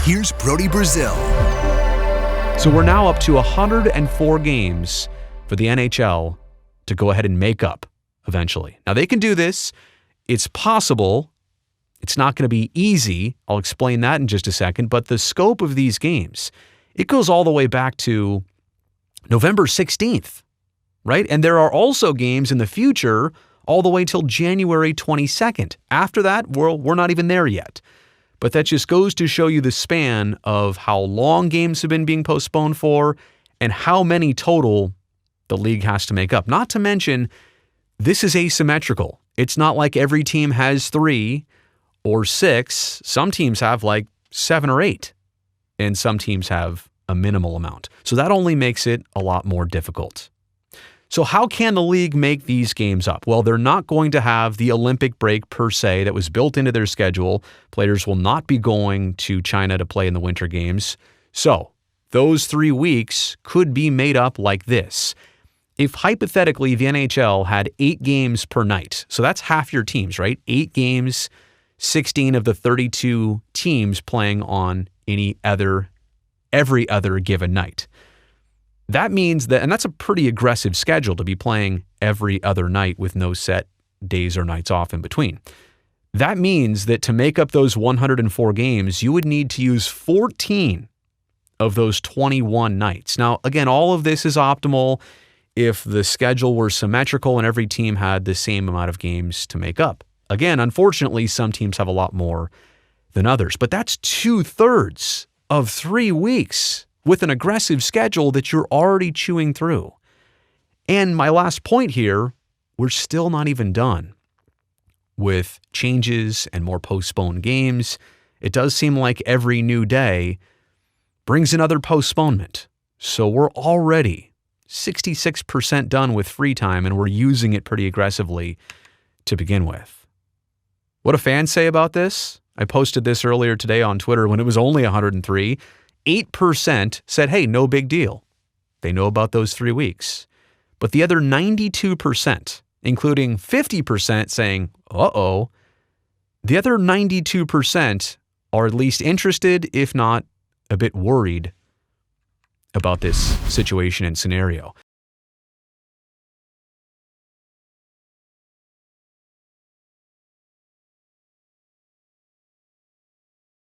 Here's Brody Brazil. So we're now up to 104 games for the NHL to go ahead and make up eventually. Now they can do this. It's possible. It's not going to be easy. I'll explain that in just a second. But the scope of these games, it goes all the way back to November 16th, right? And there are also games in the future all the way till January 22nd. After that, we're not even there yet. But that just goes to show you the span of how long games have been being postponed for and how many total the league has to make up. Not to mention, this is asymmetrical. It's not like every team has 3 or 6. Some teams have like 7 or 8, and some teams have a minimal amount. So that only makes it a lot more difficult. So how can the league make these games up? Well, they're not going to have the Olympic break per se that was built into their schedule. Players will not be going to China to play in the Winter Games. So those 3 weeks could be made up like this. If hypothetically the NHL had 8 games per night, so that's half your teams, right? 8 games, 16 of the 32 teams playing on every other given night. That means that, and that's a pretty aggressive schedule to be playing every other night with no set days or nights off in between. That means that to make up those 104 games, you would need to use 14 of those 21 nights. Now, again, all of this is optimal if the schedule were symmetrical and every team had the same amount of games to make up. Again, unfortunately, some teams have a lot more than others, but that's 2/3 of 3 weeks with an aggressive schedule that you're already chewing through. And my last point here, we're still not even done with changes and more postponed games. It does seem like every new day brings another postponement. So we're already 66% done with free time, and we're using it pretty aggressively to begin with. What do fans say about this? I posted this earlier today on Twitter when it was only 103. 8% said, hey, no big deal. They know about those 3 weeks. But the other 92%, including 50% saying, uh-oh, the other 92% are at least interested, if not a bit worried about this situation and scenario.